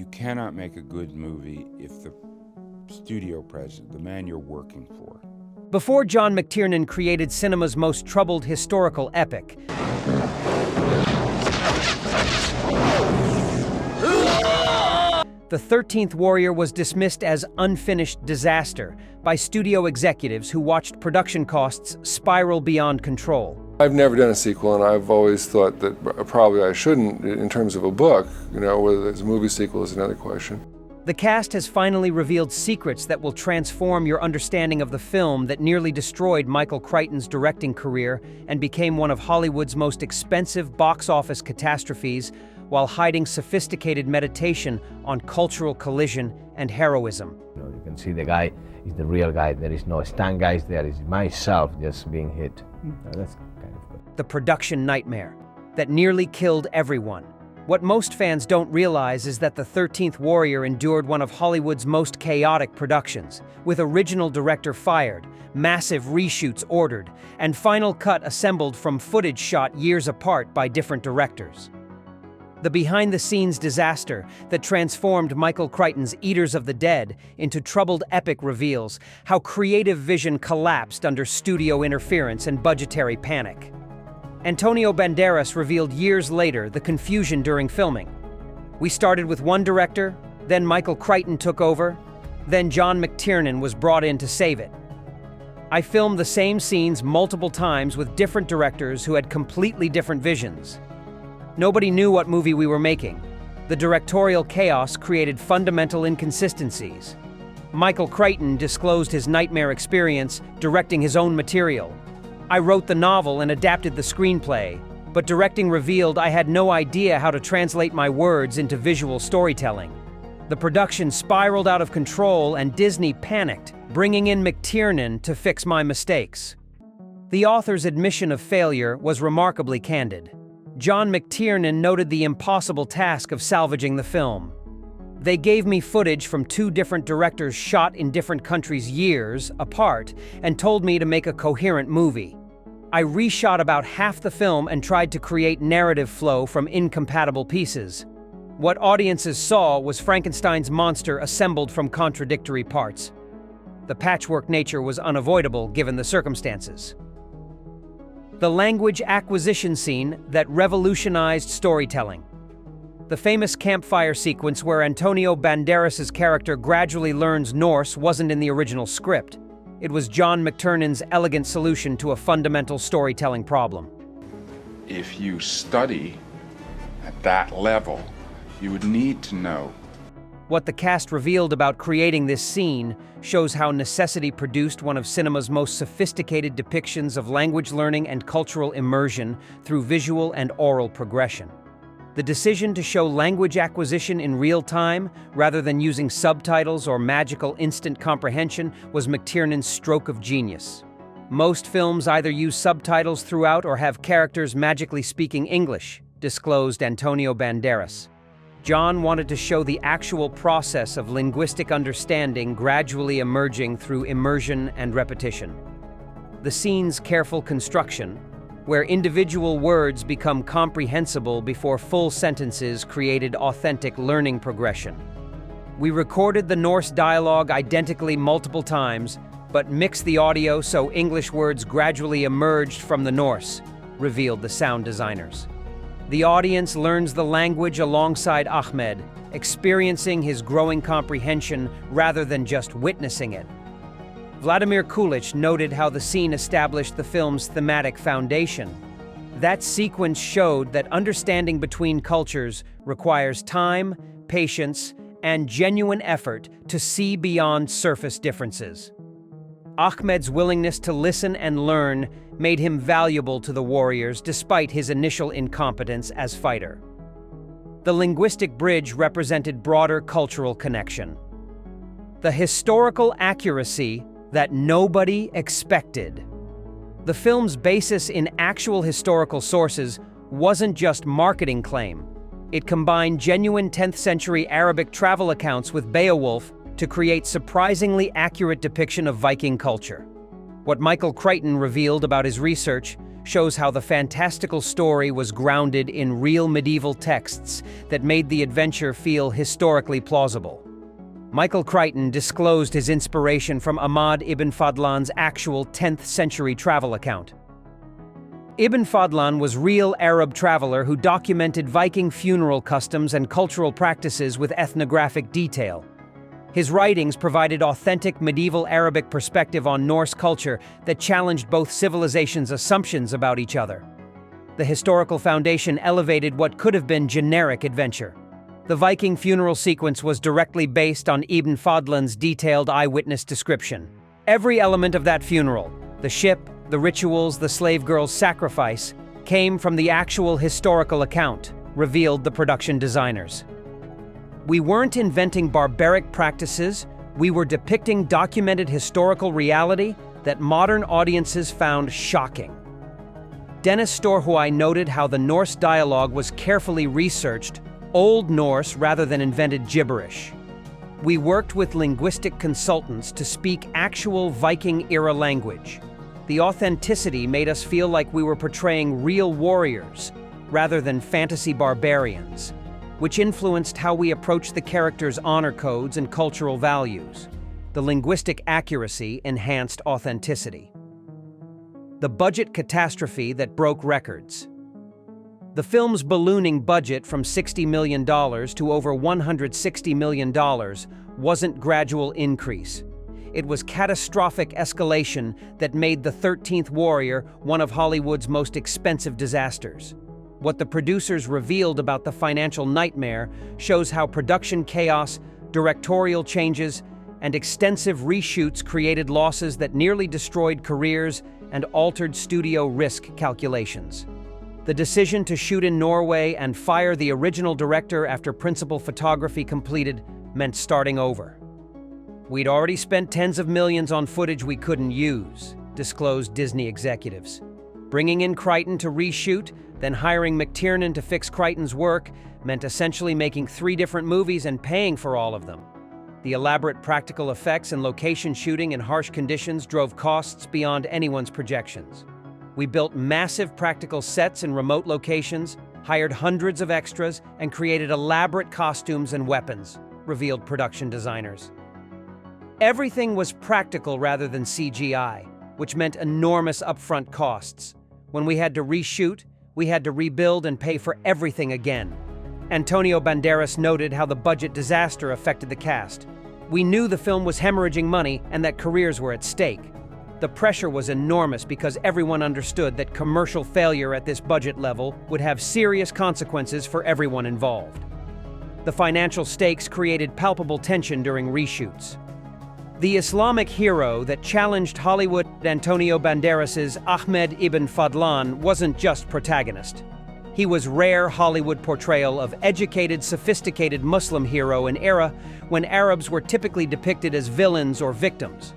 You cannot make a good movie if the studio president, the man you're working for. Before John McTiernan created cinema's most troubled historical epic, The 13th Warrior was dismissed as unfinished disaster by studio executives who watched production costs spiral beyond control. I've never done a sequel, and I've always thought that probably I shouldn't in terms of a book. Whether it's a movie sequel is another question. The cast has finally revealed secrets that will transform your understanding of the film that nearly destroyed Michael Crichton's directing career and became one of Hollywood's most expensive box office catastrophes, while hiding sophisticated meditation on cultural collision and heroism. You can see the guy is the real guy. There is no stunt guys there. It's myself just being hit. That's kind of good. The production nightmare that nearly killed everyone. What most fans don't realize is that The 13th Warrior endured one of Hollywood's most chaotic productions, with original director fired, massive reshoots ordered, and final cut assembled from footage shot years apart by different directors. The behind-the-scenes disaster that transformed Michael Crichton's Eaters of the Dead into troubled epic reveals how creative vision collapsed under studio interference and budgetary panic. Antonio Banderas revealed years later the confusion during filming. We started with one director, then Michael Crichton took over, then John McTiernan was brought in to save it. I filmed the same scenes multiple times with different directors who had completely different visions. Nobody knew what movie we were making. The directorial chaos created fundamental inconsistencies. Michael Crichton disclosed his nightmare experience directing his own material. I wrote the novel and adapted the screenplay, but directing revealed I had no idea how to translate my words into visual storytelling. The production spiraled out of control and Disney panicked, bringing in McTiernan to fix my mistakes. The author's admission of failure was remarkably candid. John McTiernan noted the impossible task of salvaging the film. They gave me footage from two different directors shot in different countries years apart and told me to make a coherent movie. I reshot about half the film and tried to create narrative flow from incompatible pieces. What audiences saw was Frankenstein's monster assembled from contradictory parts. The patchwork nature was unavoidable given the circumstances. The language acquisition scene that revolutionized storytelling. The famous campfire sequence where Antonio Banderas' character gradually learns Norse wasn't in the original script. It was John McTiernan's elegant solution to a fundamental storytelling problem. If you study at that level, you would need to know. What the cast revealed about creating this scene shows how necessity produced one of cinema's most sophisticated depictions of language learning and cultural immersion through visual and oral progression. The decision to show language acquisition in real time, rather than using subtitles or magical instant comprehension, was McTiernan's stroke of genius. Most films either use subtitles throughout or have characters magically speaking English, disclosed Antonio Banderas. John wanted to show the actual process of linguistic understanding gradually emerging through immersion and repetition. The scene's careful construction, where individual words become comprehensible before full sentences, created authentic learning progression. We recorded the Norse dialogue identically multiple times, but mixed the audio so English words gradually emerged from the Norse, revealed the sound designers. The audience learns the language alongside Ahmed, experiencing his growing comprehension rather than just witnessing it. Vladimir Kulich noted how the scene established the film's thematic foundation. That sequence showed that understanding between cultures requires time, patience, and genuine effort to see beyond surface differences. Ahmed's willingness to listen and learn made him valuable to the warriors despite his initial incompetence as fighter. The linguistic bridge represented broader cultural connection. The historical accuracy that nobody expected. The film's basis in actual historical sources wasn't just marketing claim. It combined genuine 10th century Arabic travel accounts with Beowulf to create surprisingly accurate depiction of Viking culture. What Michael Crichton revealed about his research shows how the fantastical story was grounded in real medieval texts that made the adventure feel historically plausible. Michael Crichton disclosed his inspiration from Ahmad ibn Fadlan's actual 10th century travel account. Ibn Fadlan was a real Arab traveler who documented Viking funeral customs and cultural practices with ethnographic detail. His writings provided authentic medieval Arabic perspective on Norse culture that challenged both civilizations' assumptions about each other. The historical foundation elevated what could have been generic adventure. The Viking funeral sequence was directly based on Ibn Fadlan's detailed eyewitness description. Every element of that funeral, the ship, the rituals, the slave girl's sacrifice, came from the actual historical account, revealed the production designers. We weren't inventing barbaric practices, we were depicting documented historical reality that modern audiences found shocking. Dennis Storhoy noted how the Norse dialogue was carefully researched, Old Norse rather than invented gibberish. We worked with linguistic consultants to speak actual Viking-era language. The authenticity made us feel like we were portraying real warriors rather than fantasy barbarians, which influenced how we approached the characters' honor codes and cultural values. The linguistic accuracy enhanced authenticity. The budget catastrophe that broke records. The film's ballooning budget from $60 million to over $160 million wasn't gradual increase. It was catastrophic escalation that made The 13th Warrior one of Hollywood's most expensive disasters. What the producers revealed about the financial nightmare shows how production chaos, directorial changes, and extensive reshoots created losses that nearly destroyed careers and altered studio risk calculations. The decision to shoot in Norway and fire the original director after principal photography completed meant starting over. We'd already spent tens of millions on footage we couldn't use, disclosed Disney executives. Bringing in Crichton to reshoot, then hiring McTiernan to fix Crichton's work, meant essentially making 3 different movies and paying for all of them. The elaborate practical effects and location shooting in harsh conditions drove costs beyond anyone's projections. We built massive practical sets in remote locations, hired hundreds of extras, and created elaborate costumes and weapons, revealed production designers. Everything was practical rather than CGI, which meant enormous upfront costs. When we had to reshoot, we had to rebuild and pay for everything again. Antonio Banderas noted how the budget disaster affected the cast. We knew the film was hemorrhaging money and that careers were at stake. The pressure was enormous because everyone understood that commercial failure at this budget level would have serious consequences for everyone involved. The financial stakes created palpable tension during reshoots. The Islamic hero that challenged Hollywood, Antonio Banderas's Ahmed ibn Fadlan, wasn't just protagonist. He was rare Hollywood portrayal of educated, sophisticated Muslim hero in an era when Arabs were typically depicted as villains or victims.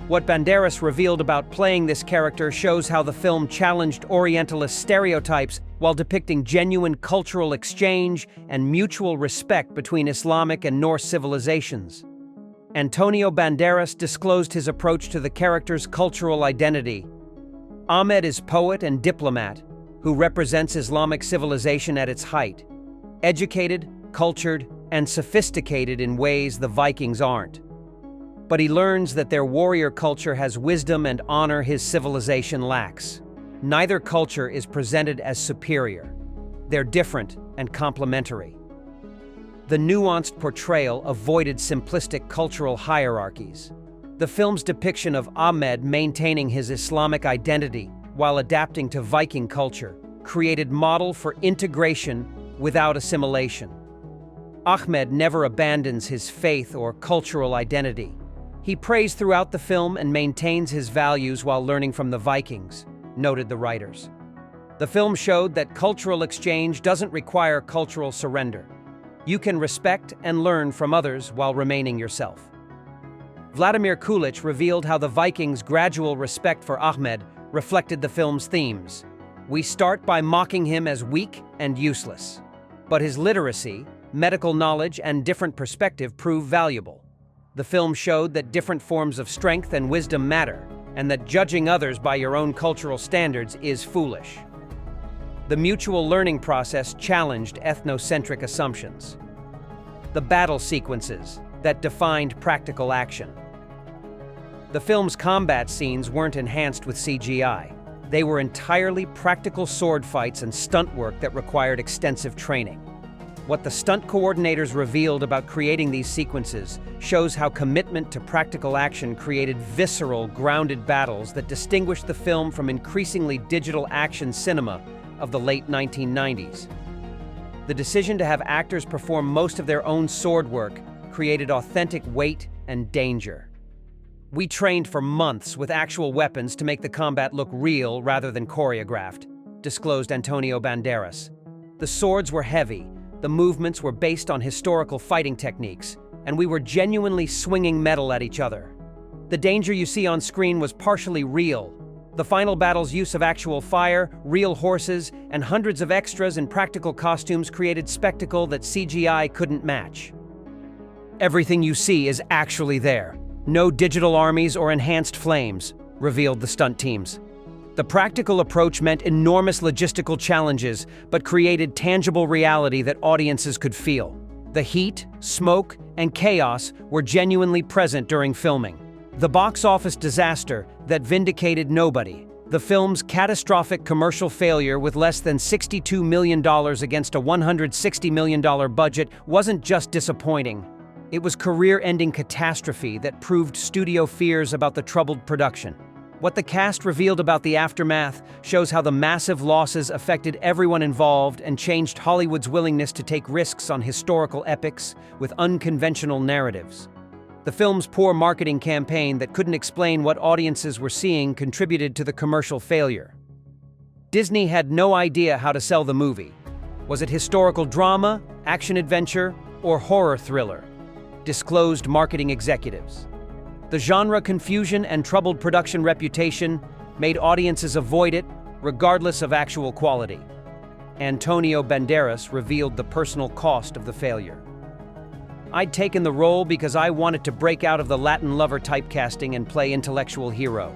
What Banderas revealed about playing this character shows how the film challenged Orientalist stereotypes while depicting genuine cultural exchange and mutual respect between Islamic and Norse civilizations. Antonio Banderas disclosed his approach to the character's cultural identity. Ahmed is poet and diplomat who represents Islamic civilization at its height, educated, cultured, and sophisticated in ways the Vikings aren't. But he learns that their warrior culture has wisdom and honor his civilization lacks. Neither culture is presented as superior. They're different and complementary. The nuanced portrayal avoided simplistic cultural hierarchies. The film's depiction of Ahmed maintaining his Islamic identity while adapting to Viking culture created model for integration without assimilation. Ahmed never abandons his faith or cultural identity. He prays throughout the film and maintains his values while learning from the Vikings, noted the writers. The film showed that cultural exchange doesn't require cultural surrender. You can respect and learn from others while remaining yourself. Vladimir Kulich revealed how the Vikings' gradual respect for Ahmed reflected the film's themes. We start by mocking him as weak and useless, but his literacy, medical knowledge, and different perspective prove valuable. The film showed that different forms of strength and wisdom matter, and that judging others by your own cultural standards is foolish. The mutual learning process challenged ethnocentric assumptions. The battle sequences that defined practical action. The film's combat scenes weren't enhanced with CGI. They were entirely practical sword fights and stunt work that required extensive training. What the stunt coordinators revealed about creating these sequences shows how commitment to practical action created visceral, grounded battles that distinguished the film from increasingly digital action cinema of the late 1990s. The decision to have actors perform most of their own sword work created authentic weight and danger. We trained for months with actual weapons to make the combat look real rather than choreographed, disclosed Antonio Banderas. The swords were heavy, the movements were based on historical fighting techniques, and we were genuinely swinging metal at each other. The danger you see on screen was partially real. The final battle's use of actual fire, real horses, and hundreds of extras in practical costumes created spectacle that CGI couldn't match. Everything you see is actually there. No digital armies or enhanced flames, revealed the stunt teams. The practical approach meant enormous logistical challenges, but created tangible reality that audiences could feel. The heat, smoke, and chaos were genuinely present during filming. The box office disaster that vindicated nobody. The film's catastrophic commercial failure with less than $62 million against a $160 million budget wasn't just disappointing. It was career-ending catastrophe that proved studio fears about the troubled production. What the cast revealed about the aftermath shows how the massive losses affected everyone involved and changed Hollywood's willingness to take risks on historical epics with unconventional narratives. The film's poor marketing campaign that couldn't explain what audiences were seeing contributed to the commercial failure. Disney had no idea how to sell the movie. Was it historical drama, action-adventure, or horror thriller? Disclosed marketing executives. The genre confusion and troubled production reputation made audiences avoid it, regardless of actual quality. Antonio Banderas revealed the personal cost of the failure. I'd taken the role because I wanted to break out of the Latin lover typecasting and play intellectual hero.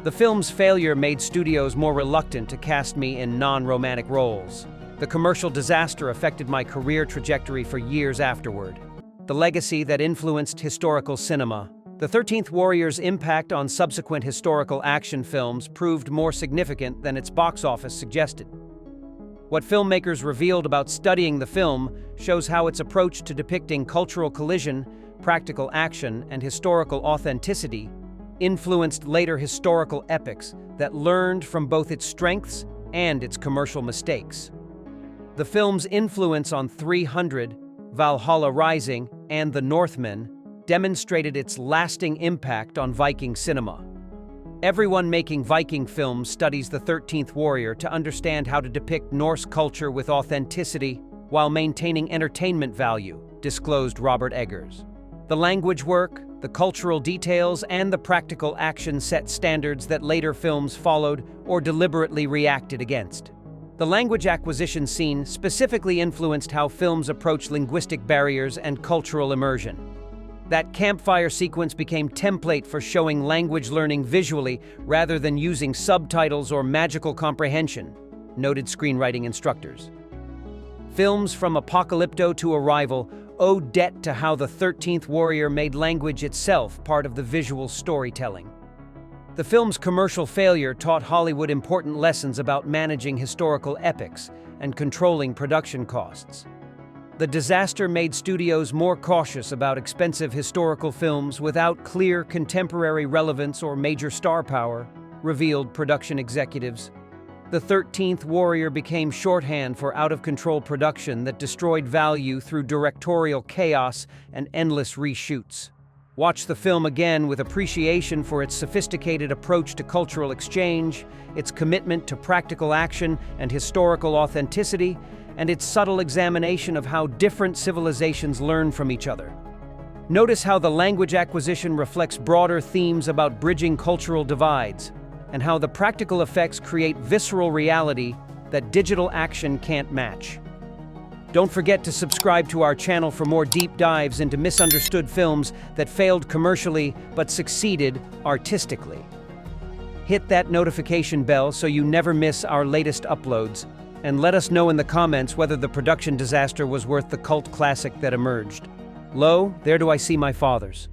The film's failure made studios more reluctant to cast me in non-romantic roles. The commercial disaster affected my career trajectory for years afterward. The legacy that influenced historical cinema. The 13th Warrior's impact on subsequent historical action films proved more significant than its box office suggested. What filmmakers revealed about studying the film shows how its approach to depicting cultural collision, practical action, and historical authenticity influenced later historical epics that learned from both its strengths and its commercial mistakes. The film's influence on 300, Valhalla Rising, and The Northman demonstrated its lasting impact on Viking cinema. Everyone making Viking films studies the 13th Warrior to understand how to depict Norse culture with authenticity while maintaining entertainment value, disclosed Robert Eggers. The language work, the cultural details, and the practical action set standards that later films followed or deliberately reacted against. The language acquisition scene specifically influenced how films approach linguistic barriers and cultural immersion. That campfire sequence became template for showing language learning visually rather than using subtitles or magical comprehension, noted screenwriting instructors. Films from Apocalypto to Arrival owe debt to how the 13th Warrior made language itself part of the visual storytelling. The film's commercial failure taught Hollywood important lessons about managing historical epics and controlling production costs. The disaster made studios more cautious about expensive historical films without clear contemporary relevance or major star power, revealed production executives. The 13th Warrior became shorthand for out-of-control production that destroyed value through directorial chaos and endless reshoots. Watch the film again with appreciation for its sophisticated approach to cultural exchange, its commitment to practical action and historical authenticity, and its subtle examination of how different civilizations learn from each other. Notice how the language acquisition reflects broader themes about bridging cultural divides, and how the practical effects create visceral reality that digital action can't match. Don't forget to subscribe to our channel for more deep dives into misunderstood films that failed commercially but succeeded artistically. hit that notification bell so you never miss our latest uploads, and let us know in the comments whether the production disaster was worth the cult classic that emerged. Lo, there do I see my fathers.